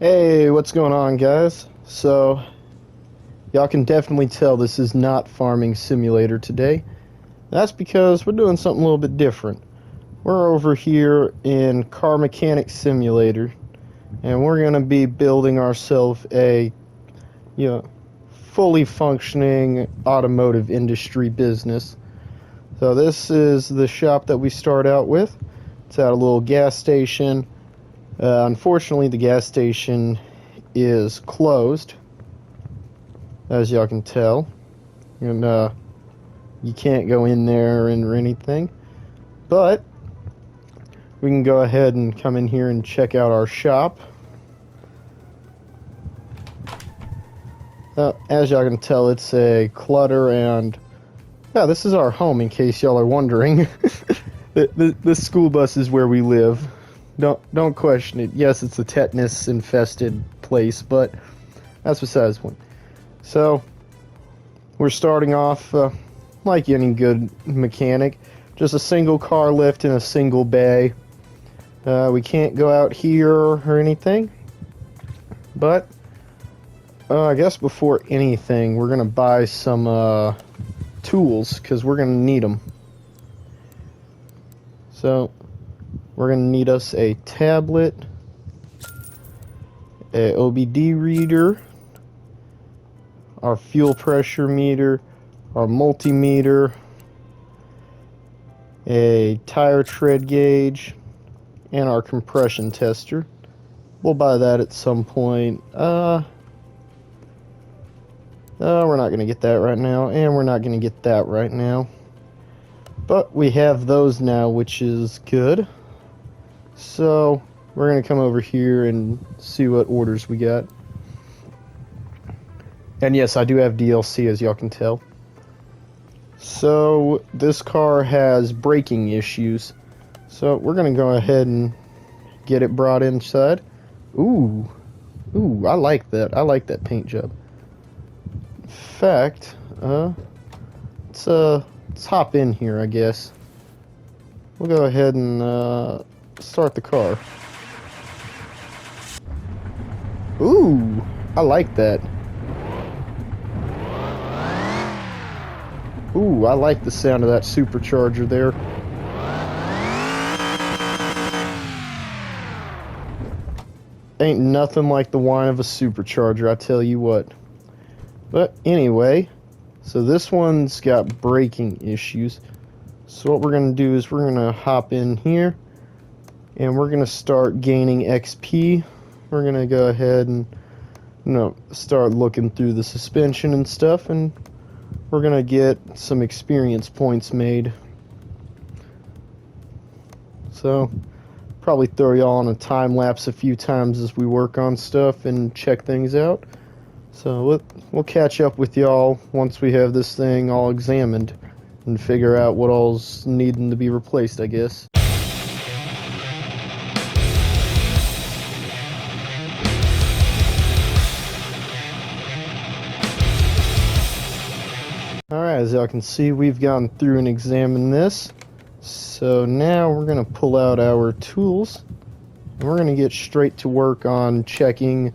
Hey, what's going on, guys? So, y'all can definitely tell this is not Farming Simulator today. That's because we're doing something a little bit different. We're over here in Car Mechanic Simulator, and we're going to be building ourselves a, you know, fully functioning automotive industry business. So this is the shop that we start out with. It's at a little gas station. Unfortunately, the gas station is closed, as y'all can tell, and you can't go in there or anything. But we can go ahead and come in here and check out our shop. As y'all can tell, it's a clutter, and yeah, this is our home. In case y'all are wondering, the school bus is where we live. Don't question it. Yes, it's a tetanus-infested place, but that's besides the point. So, we're starting off like any good mechanic. Just a single car lift in a single bay. We can't go out here or anything. But, I guess before anything, we're going to buy some tools, because we're going to need them. So, we're going to need us a tablet, a OBD reader, our fuel pressure meter, our multimeter, a tire tread gauge, and our compression tester. We'll buy that at some point. We're not going to get that right now, and we're not going to get that right now. But we have those now, which is good. So, we're going to come over here and see what orders we got. And yes, I do have DLC, as y'all can tell. So, this car has braking issues. So, we're going to go ahead and get it brought inside. Ooh, I like that. I like that paint job. In fact, let's hop in here, I guess. We'll go ahead and start the car. Ooh, I like that. Ooh, I like the sound of that supercharger there. Ain't nothing like the whine of a supercharger, I tell you what. But anyway, so this one's got braking issues. So what we're going to do is we're going to hop in here, and we're going to start gaining XP. We're going to go ahead and start looking through the suspension and stuff, and we're going to get some experience points made. So, probably throw y'all on a time lapse a few times as we work on stuff and check things out. So, we'll catch up with y'all once we have this thing all examined and figure out what all's needing to be replaced, I guess. Alright, as y'all can see, we've gone through and examined this. So now we're going to pull out our tools, and we're going to get straight to work on checking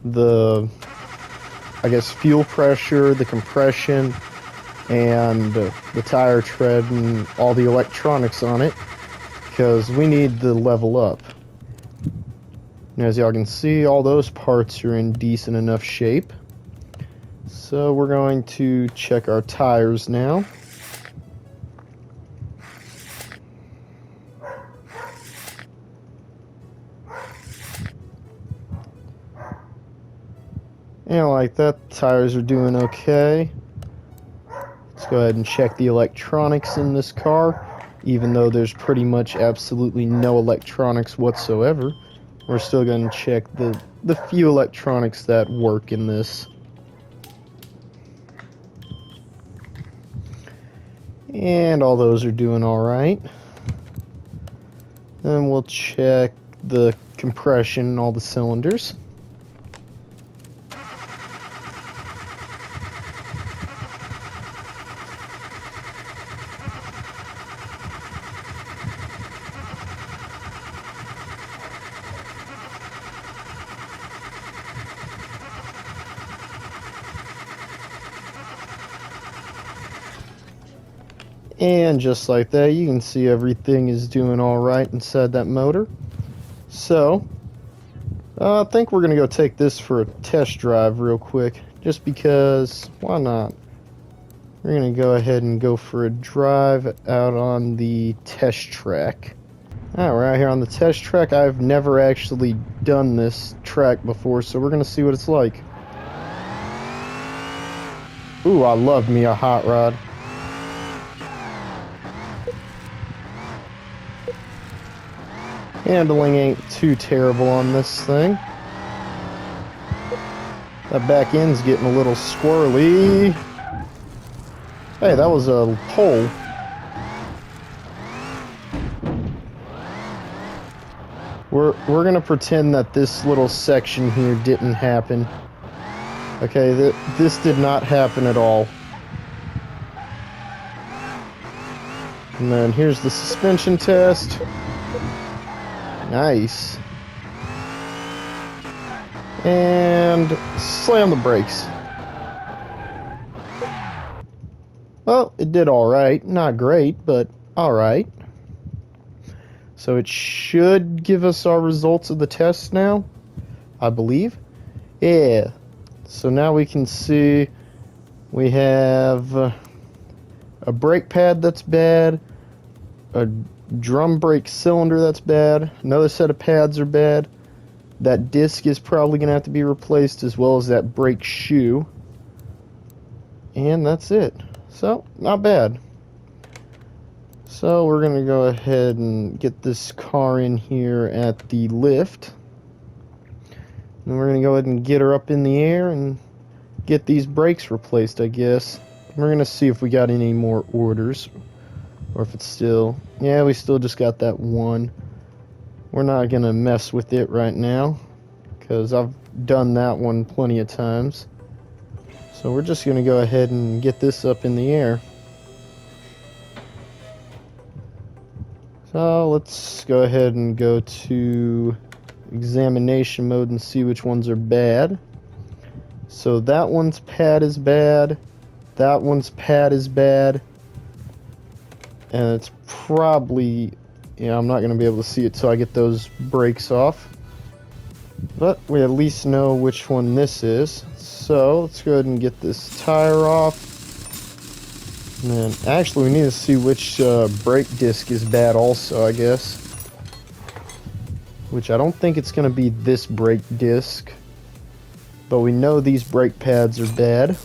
the, I guess, fuel pressure, the compression, and the tire tread, and all the electronics on it, because we need to level up. And as y'all can see, all those parts are in decent enough shape. So we're going to check our tires now. And like that, the tires are doing okay. Let's go ahead and check the electronics in this car. Even though there's pretty much absolutely no electronics whatsoever, we're still going to check the few electronics that work in this. And all those are doing alright. Then we'll check the compression in all the cylinders. And just like that, you can see everything is doing alright inside that motor. So, I think we're going to go take this for a test drive real quick. Just because, why not? We're going to go ahead and go for a drive out on the test track. Alright, we're out here on the test track. I've never actually done this track before, so we're going to see what it's like. Ooh, I love me a hot rod. Handling ain't too terrible on this thing. That back end's getting a little squirrely. Hey, that was a pole. We're gonna pretend that this little section here didn't happen. Okay, this did not happen at all. And then here's the suspension test. Nice. And slam the brakes. Well, it did alright. Not great, but alright. So it should give us our results of the test now, I believe. Yeah. So now we can see we have a brake pad that's bad, a drum brake cylinder that's bad, another set of pads are bad, that disc is probably going to have to be replaced, as well as that brake shoe, and that's it. So, not bad. So we're going to go ahead and get this car in here at the lift, and we're going to go ahead and get her up in the air and get these brakes replaced, I guess. We're going to see if we got any more orders, or if it's still... Yeah, we still just got that one. We're not going to mess with it right now, because I've done that one plenty of times. So we're just going to go ahead and get this up in the air. So let's go ahead and go to examination mode and see which ones are bad. So that one's pad is bad. That one's pad is bad. And it's probably, I'm not going to be able to see it till I get those brakes off. But we at least know which one this is. So let's go ahead and get this tire off. And then, actually, we need to see which brake disc is bad also, I guess. Which I don't think it's going to be this brake disc. But we know these brake pads are bad.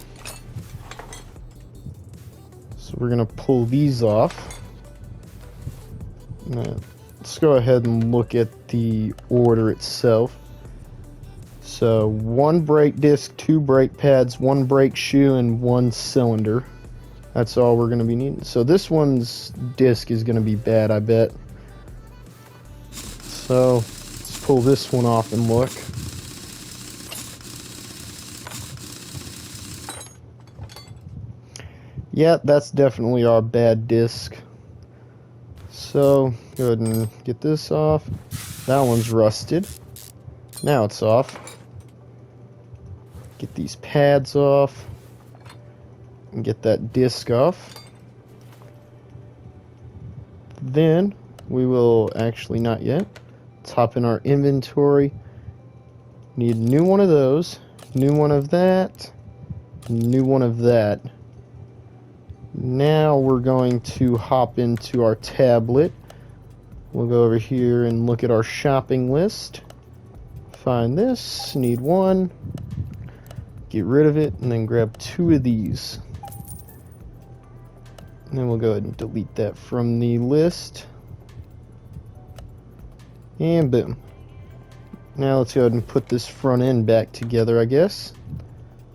So we're going to pull these off. Now, let's go ahead and look at the order itself. So, 1 brake disc, 2 brake pads, 1 brake shoe, and 1 cylinder. That's all we're going to be needing. So this one's disc is going to be bad, I bet. So, let's pull this one off and look. Yeah, that's definitely our bad disc. So, go ahead and get this off. That one's rusted. Now it's off. Get these pads off. And get that disc off. Then, we will, actually not yet. Let's hop in our inventory. Need a new one of those. New one of that. New one of that. Now we're going to hop into our tablet. We'll go over here and look at our shopping list. Find this, need 1. Get rid of it, and then grab 2 of these. And then we'll go ahead and delete that from the list. And boom. Now let's go ahead and put this front end back together, I guess.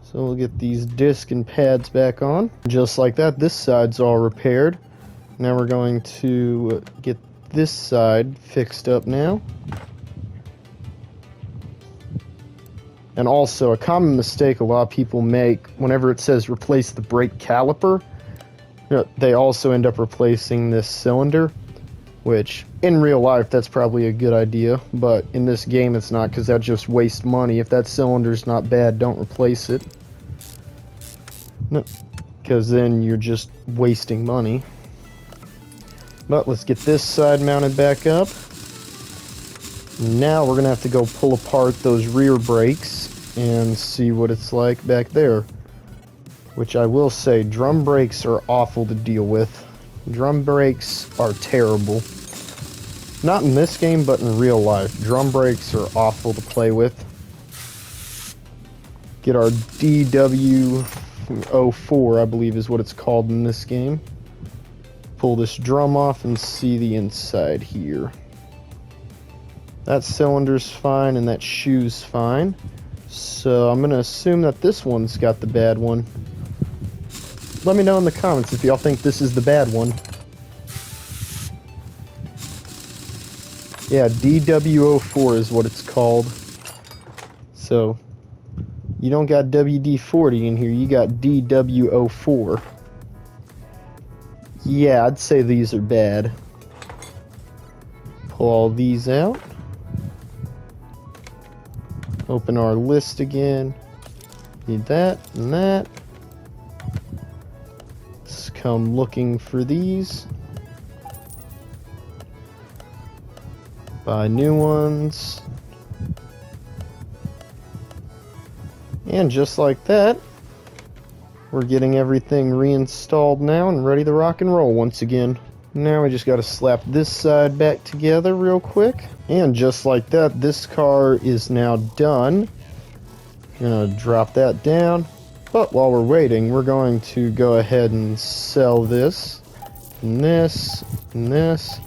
So we'll get these disc and pads back on. Just like that, this side's all repaired. Now we're going to get this side fixed up now. And also, a common mistake a lot of people make whenever it says replace the brake caliper, they also end up replacing this cylinder, which in real life that's probably a good idea, but in this game it's not, because that just wastes money. If that cylinder's not bad, don't replace it. No, because then you're just wasting money. But let's get this side mounted back up. Now we're going to have to go pull apart those rear brakes and see what it's like back there. Which I will say, drum brakes are awful to deal with. Drum brakes are terrible. Not in this game, but in real life. Drum brakes are awful to play with. Get our DW04, I believe is what it's called in this game. Pull this drum off and see the inside here. That cylinder's fine and that shoe's fine. So I'm going to assume that this one's got the bad one. Let me know in the comments if y'all think this is the bad one. Yeah, DW04 is what it's called. So, you don't got WD-40 in here, you got DW04. Yeah, I'd say these are bad. Pull all these out. Open our list again. Need that and that. Let's come looking for these. Buy new ones. And just like that, we're getting everything reinstalled now and ready to rock and roll once again. Now we just got to slap this side back together real quick. And just like that, this car is now done. I'm going to drop that down. But while we're waiting, we're going to go ahead and sell this, and this, and this.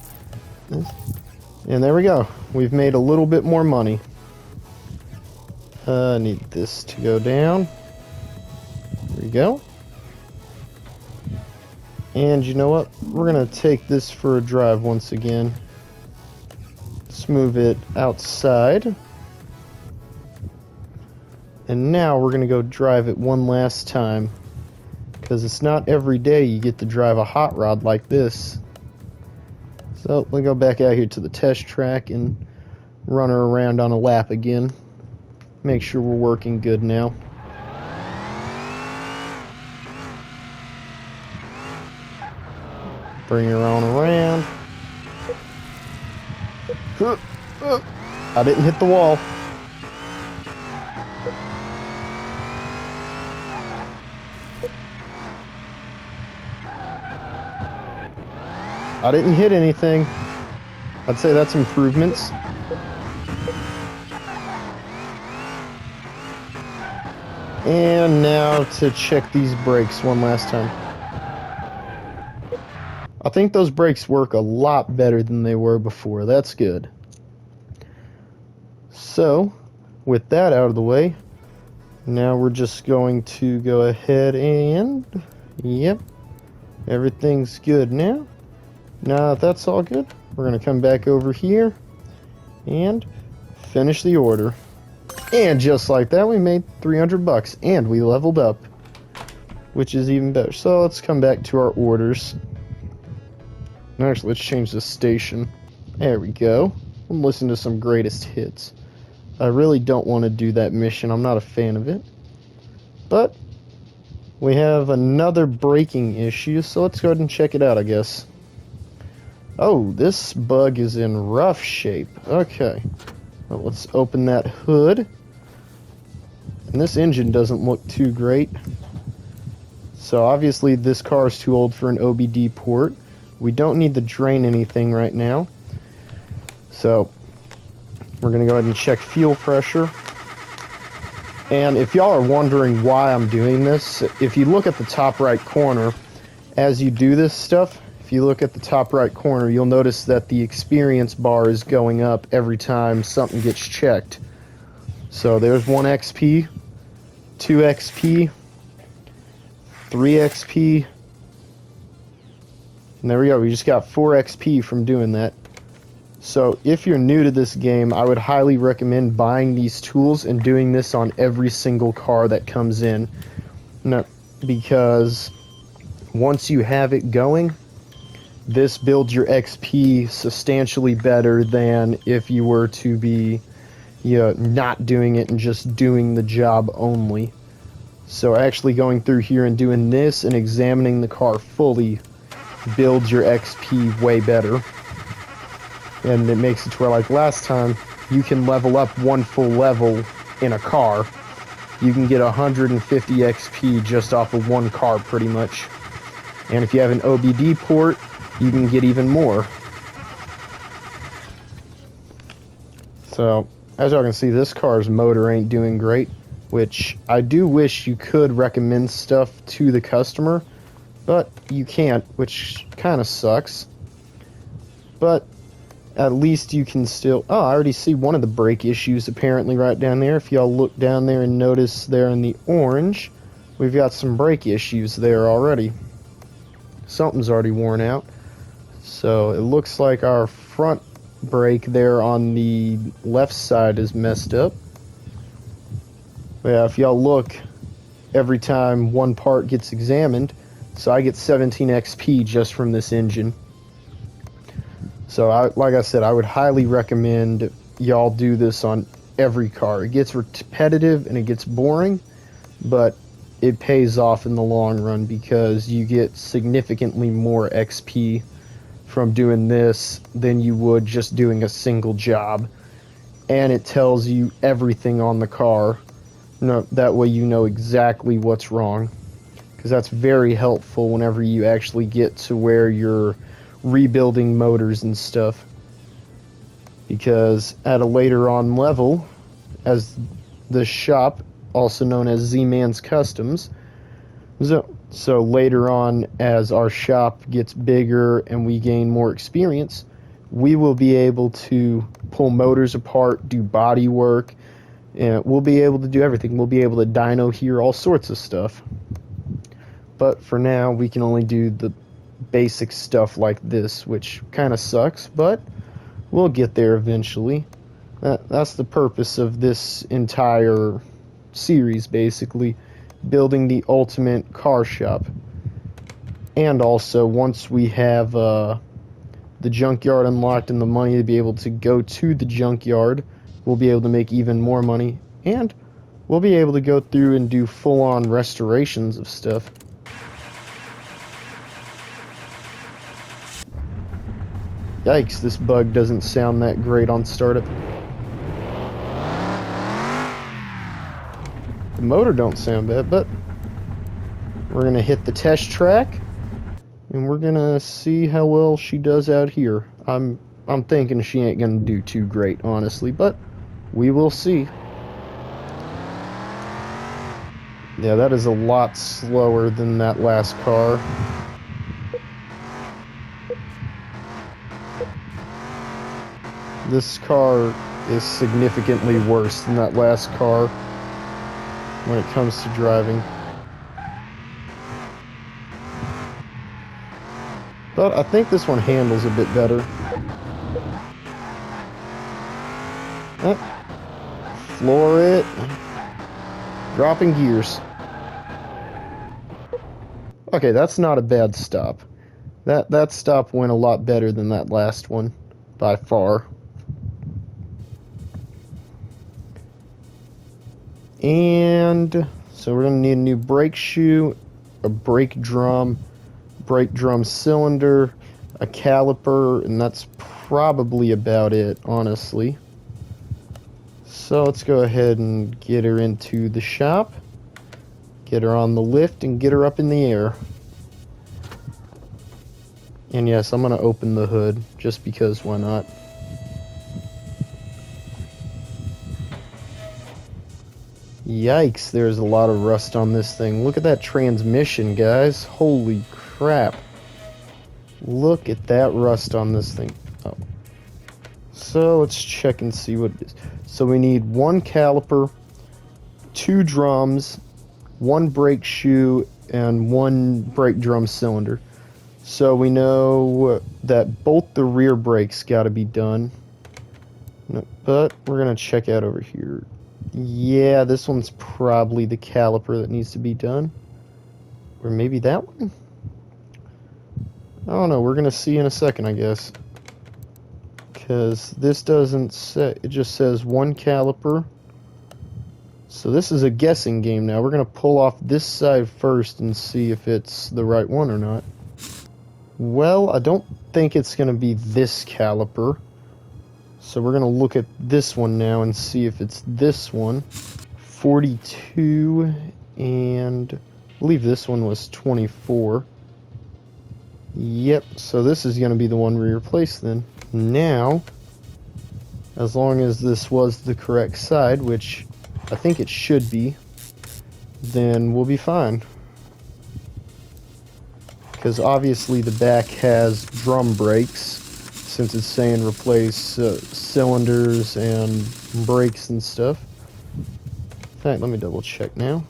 And there we go. We've made a little bit more money. I need this to go down. There we go. And you know what? We're going to take this for a drive once again. Let's move it outside. And now we're going to go drive it one last time. Because it's not every day you get to drive a hot rod like this. So we'll go back out here to the test track and run her around on a lap again. Make sure we're working good now. Bring her on around. I didn't hit the wall. I didn't hit anything. I'd say that's improvements. And now to check these brakes one last time. I think those brakes work a lot better than they were before. That's good. So, with that out of the way, now we're just going to go ahead and, yep, everything's good now. Now that that's all good, we're going to come back over here and finish the order. And just like that, we made 300 bucks and we leveled up, which is even better. So let's come back to our orders. Actually, let's change the station. There we go. And listen to some greatest hits. I really don't want to do that mission. I'm not a fan of it. But we have another braking issue, so let's go ahead and check it out, I guess. Oh, this bug is in rough shape. Okay. Well, let's open that hood. And this engine doesn't look too great. So obviously this car is too old for an OBD port. We don't need to drain anything right now. So we're going to go ahead and check fuel pressure. And if y'all are wondering why I'm doing this, if you look at the top right corner, as you do this stuff, if you look at the top right corner, you'll notice that the experience bar is going up every time something gets checked. So there's 1 XP, 2 XP, 3 XP, and there we go. We just got 4 XP from doing that. So if you're new to this game, I would highly recommend buying these tools and doing this on every single car that comes in. No, because once you have it going, this builds your XP substantially better than if you were to be, not doing it and just doing the job only. So actually going through here and doing this and examining the car fully builds your XP way better. And it makes it to where, like last time, you can level up one full level in a car. You can get 150 XP just off of one car, pretty much. And if you have an OBD port, you can get even more. So, as y'all can see, this car's motor ain't doing great, which I do wish you could recommend stuff to the customer, but you can't, which kind of sucks. But at least you can still... Oh, I already see one of the brake issues apparently right down there. If y'all look down there and notice there in the orange, we've got some brake issues there already. Something's already worn out. So it looks like our front brake there on the left side is messed up. Yeah, if y'all look, every time one part gets examined, so I get 17 XP just from this engine. So, like I said, I would highly recommend y'all do this on every car. It gets repetitive and it gets boring, but it pays off in the long run because you get significantly more XP from doing this than you would just doing a single job. And it tells you everything on the car. No, that way you know exactly what's wrong. Because that's very helpful whenever you actually get to where you're rebuilding motors and stuff, because at a later on level, as the shop, also known as Zman's Customs, so later on as our shop gets bigger and we gain more experience, we will be able to pull motors apart, do body work, and we'll be able to do everything. We'll be able to dyno here, all sorts of stuff. But for now, we can only do the basic stuff like this, which kind of sucks, but we'll get there eventually. That's the purpose of this entire series, basically, building the ultimate car shop. And also, once we have the junkyard unlocked and the money to be able to go to the junkyard, we'll be able to make even more money, and we'll be able to go through and do full-on restorations of stuff. Yikes, this bug doesn't sound that great on startup. The motor don't sound bad, but we're gonna hit the test track and we're gonna see how well she does out here. I'm thinking she ain't gonna do too great, honestly, but we will see. Yeah, that is a lot slower than that last car. This car is significantly worse than that last car when it comes to driving. But I think this one handles a bit better. Floor it. Dropping gears. Okay, that's not a bad stop. That stop went a lot better than that last one, by far. And so we're going to need a new brake shoe, a brake drum cylinder, a caliper, and that's probably about it, honestly. So let's go ahead and get her into the shop, get her on the lift, and get her up in the air. And yes, I'm going to open the hood, just because why not? Yikes, there's a lot of rust on this thing. Look at that transmission, guys. Holy crap. Look at that rust on this thing. Oh. So let's check and see what it is. So we need one caliper, 2 drums, 1 brake shoe, and 1 brake drum cylinder. So we know that both the rear brakes got to be done. But we're going to check out over here. Yeah, this one's probably the caliper that needs to be done. Or maybe that one? I don't know, we're going to see in a second, I guess. Because this doesn't say, it just says 1 caliper. So this is a guessing game now. We're going to pull off this side first and see if it's the right one or not. Well, I don't think it's going to be this caliper. So we're going to look at this one now and see if it's this one. 42, and I believe this one was 24. Yep, so this is going to be the one we replace then. Now, as long as this was the correct side, which I think it should be, then we'll be fine. Because obviously the back has drum brakes, since it's saying replace cylinders and brakes and stuff. In fact, let me double check now.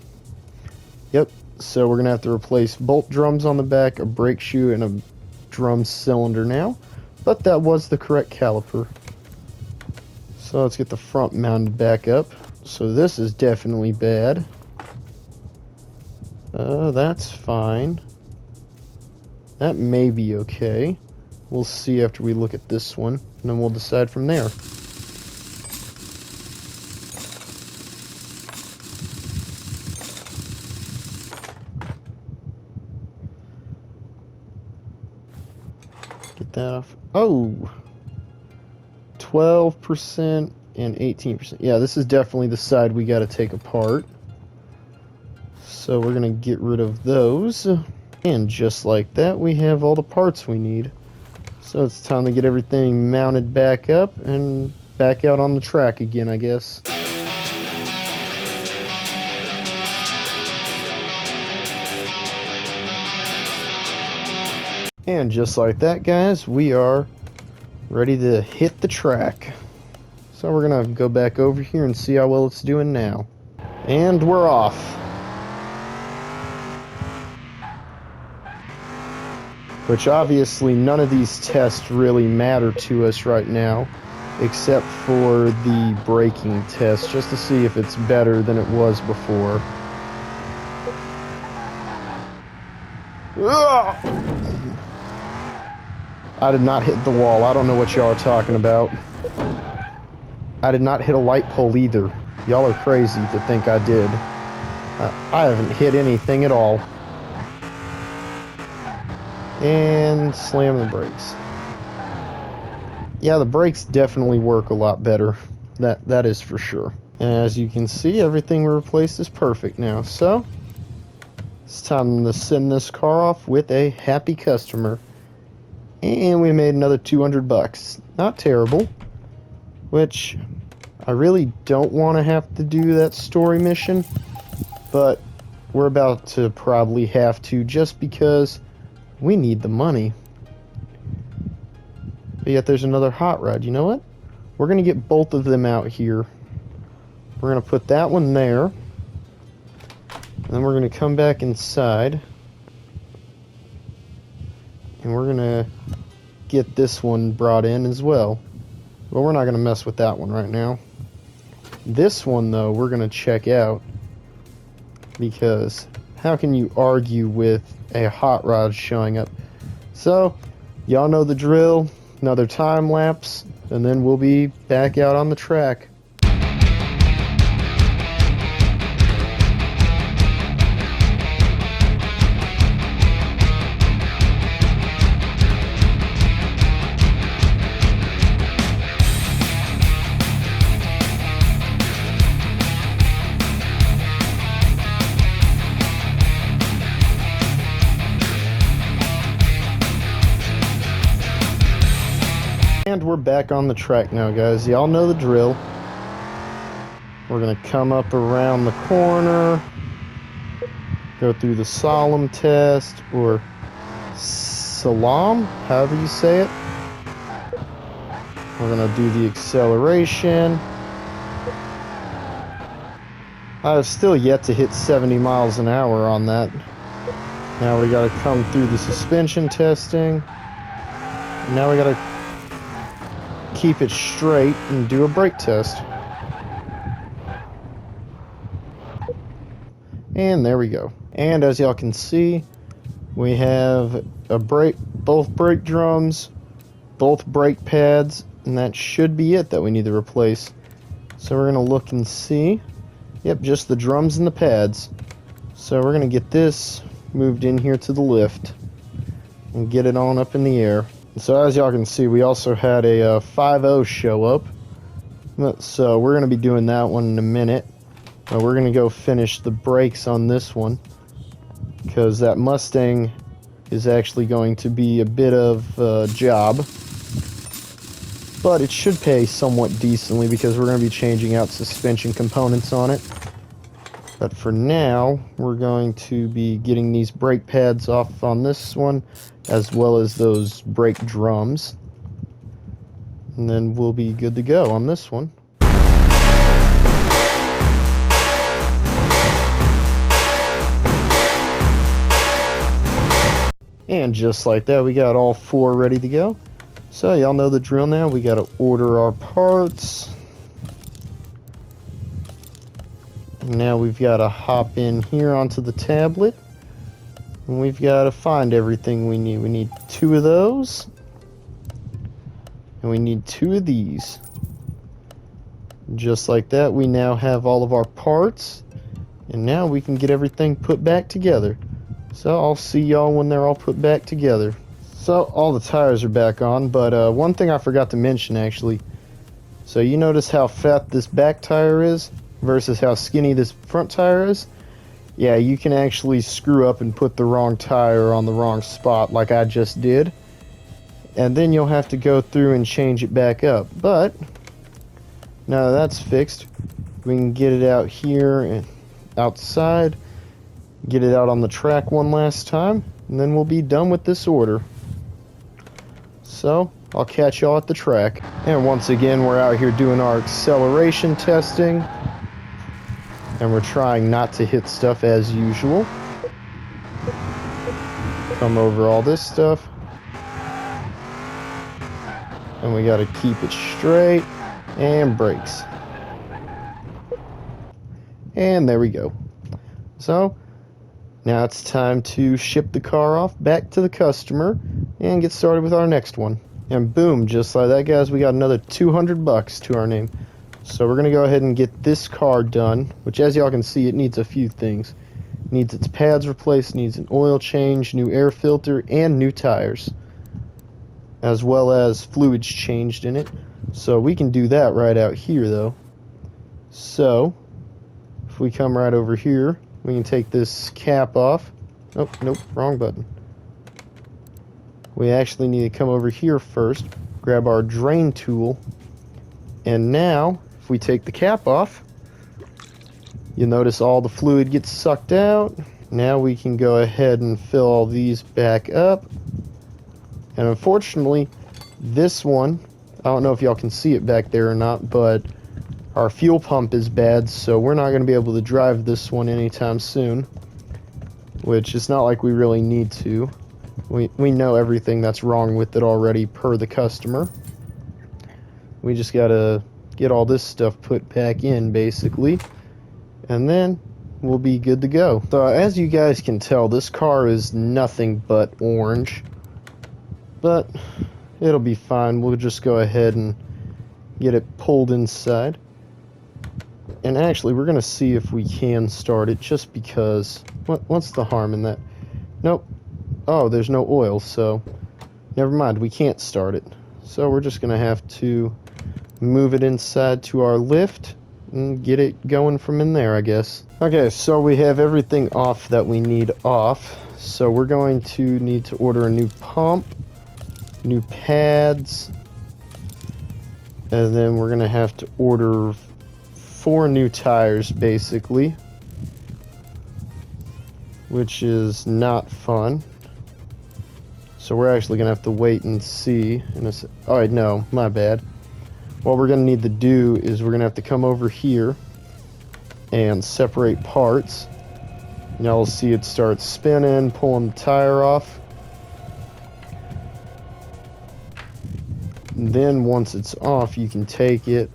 Yep, so we're going to have to replace bolt drums on the back, a brake shoe, and a drum cylinder now. But that was the correct caliper. So let's get the front mounted back up. So this is definitely bad. That's fine. That may be okay. We'll see after we look at this one, and then we'll decide from there. Get that off. Oh! 12% and 18%. Yeah, this is definitely the side we gotta take apart. So we're gonna get rid of those. And just like that, we have all the parts we need. So it's time to get everything mounted back up and back out on the track again, I guess. And just like that, guys, we are ready to hit the track. So we're gonna go back over here and see how well it's doing now. And we're off. Which obviously none of these tests really matter to us right now, except for the braking test, just to see if it's better than it was before. Ugh! I did not hit the wall. I don't know what y'all are talking about. I did not hit a light pole either. Y'all are crazy to think I did. I haven't hit anything at all. And slam the brakes. Yeah, the brakes definitely work a lot better. That is for sure. And as you can see, everything we replaced is perfect now. So, it's time to send this car off with a happy customer. And we made another 200 bucks. Not terrible. Which, I really don't want to have to do that story mission. But, we're about to probably have to, just because we need the money. But yet there's another hot rod. You know what? We're going to get both of them out here. We're going to put that one there. And then we're going to come back inside. And we're going to get this one brought in as well. But we're not going to mess with that one right now. This one, though, we're going to check out. Because how can you argue with a hot rod showing up? So, y'all know the drill. Another time lapse, and then we'll be back out on the track. And we're back on the track now, guys. Y'all know the drill. We're going to come up around the corner, go through the solemn test, or salam, however you say it. We're going to do the acceleration. I've still yet to hit 70 miles an hour on that. Now we got to come through the suspension testing. Now we got to keep it straight and do a brake test. And there we go. And as y'all can see, we have both brake drums, both brake pads, and that should be it that we need to replace. So we're going to look and see. Yep, just the drums and the pads. So we're going to get this moved in here to the lift. and get it on up in the air. So as y'all can see, we also had a 5.0 show up. So we're going to be doing that one in a minute. We're going to go finish the brakes on this one, because that Mustang is actually going to be a bit of a job. But it should pay somewhat decently, because we're going to be changing out suspension components on it. But for now, we're going to be getting these brake pads off on this one, as well as those brake drums. And then we'll be good to go on this one. And just like that, we got all 4 ready to go. So y'all know the drill now. We got to order our parts. Now we've got to hop in here onto the tablet, and we've got to find everything we need. We need 2 of those, and we need 2 of these. Just like that, we now have all of our parts, and now we can get everything put back together. So I'll see y'all when they're all put back together. So all the tires are back on, but one thing I forgot to mention actually. So you notice how fat this back tire is versus how skinny this front tire is? Yeah, you can actually screw up and put the wrong tire on the wrong spot like I just did. And then you'll have to go through and change it back up. But now that's fixed, we can get it out here and outside, get it out on the track one last time, and then we'll be done with this order. So I'll catch y'all at the track. And once again, we're out here doing our acceleration testing, and we're trying not to hit stuff as usual. Come over all this stuff, and we got to keep it straight, and brakes. And there we go. So now it's time to ship the car off back to the customer and get started with our next one. And boom, just like that, guys, we got another $200 to our name. So we're going to go ahead and get this car done, which as y'all can see, it needs a few things. It needs its pads replaced, needs an oil change, new air filter, and new tires, as well as fluids changed in it. So we can do that right out here though. So if we come right over here, we can take this cap off. Oh, nope, wrong button. We actually need to come over here first, grab our drain tool, and now if we take the cap off, you'll notice all the fluid gets sucked out. Now we can go ahead and fill all these back up. And unfortunately, this one, I don't know if y'all can see it back there or not, but our fuel pump is bad, so we're not going to be able to drive this one anytime soon, which is not like we really need to. We know everything that's wrong with it already per the customer. We just got to get all this stuff put back in, basically, and then we'll be good to go. So as you guys can tell, this car is nothing but orange, but it'll be fine. We'll just go ahead and get it pulled inside. And actually, we're going to see if we can start it, just because. What's the harm in that? Nope. Oh, there's no oil, so never mind. We can't start it. So we're just going to have to move it inside to our lift and get it going from in there, I guess. Okay, so we have everything off that we need off. So we're going to need to order a new pump, new pads, and then we're going to have to order 4 new tires, basically, which is not fun. So we're actually going to have to wait and see. Alright, no, my bad. What we're going to need to do is we're going to have to come over here and separate parts. Now we'll see it start spinning, pulling the tire off. And then once it's off, you can take it.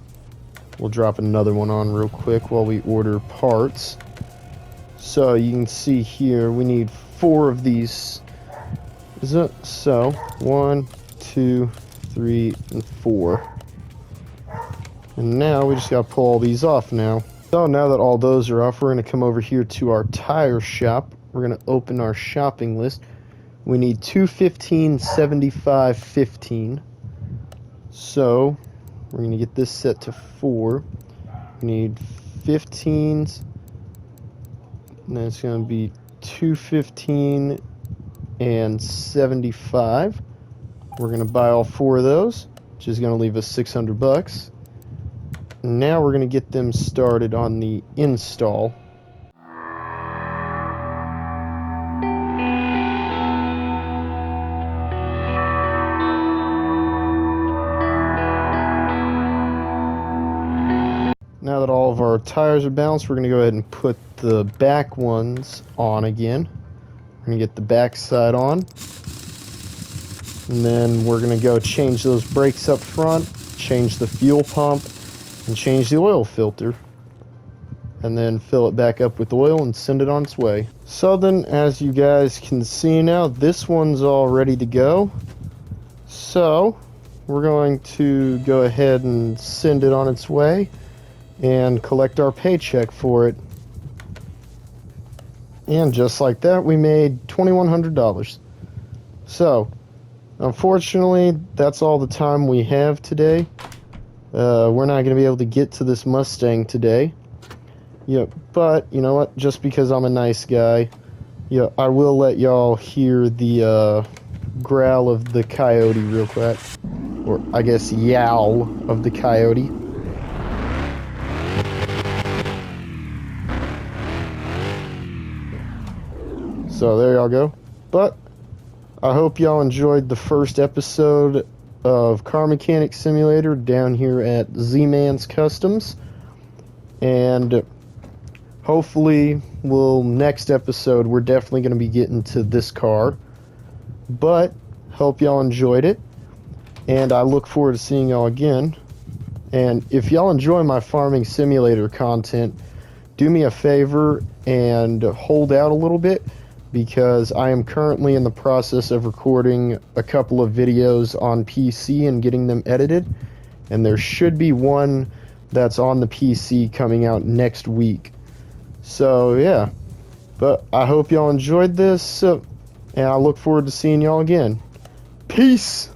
We'll drop another one on real quick while we order parts. So you can see here we need 4 of these. So 1, 2, 3, and 4. And now we just gotta pull all these off now. So now that all those are off, we're gonna come over here to our tire shop. We're gonna open our shopping list. we need 2 15, 75, 15. So we're going to get this set to 4. We need 15s, and then it's going to be 215 and 75. We're going to buy all 4 of those, which is going to leave us $600. Now we're going to get them started on the install. Now that all of our tires are balanced, we're going to go ahead and put the back ones on again. We're going to get the back side on. And then we're going to go change those brakes up front, change the fuel pump, and change the oil filter. And then fill it back up with oil and send it on its way. So then, as you guys can see now, this one's all ready to go. So we're going to go ahead and send it on its way and collect our paycheck for it. And just like that, we made $2,100. So unfortunately, that's all the time we have today. We're not going to be able to get to this Mustang today. But you know what, just because I'm a nice guy, I will let y'all hear the growl of the coyote real quick, or I guess yowl of the coyote. So there y'all go. But I hope y'all enjoyed the first episode of Car Mechanic Simulator down here at Zman's Customs. And hopefully, next episode, we're definitely going to be getting to this car. But hope y'all enjoyed it. And I look forward to seeing y'all again. And if y'all enjoy my farming simulator content, do me a favor and hold out a little bit, because I am currently in the process of recording a couple of videos on PC and getting them edited, and there should be one that's on the PC coming out next week. So yeah, but I hope y'all enjoyed this, and I look forward to seeing y'all again. Peace!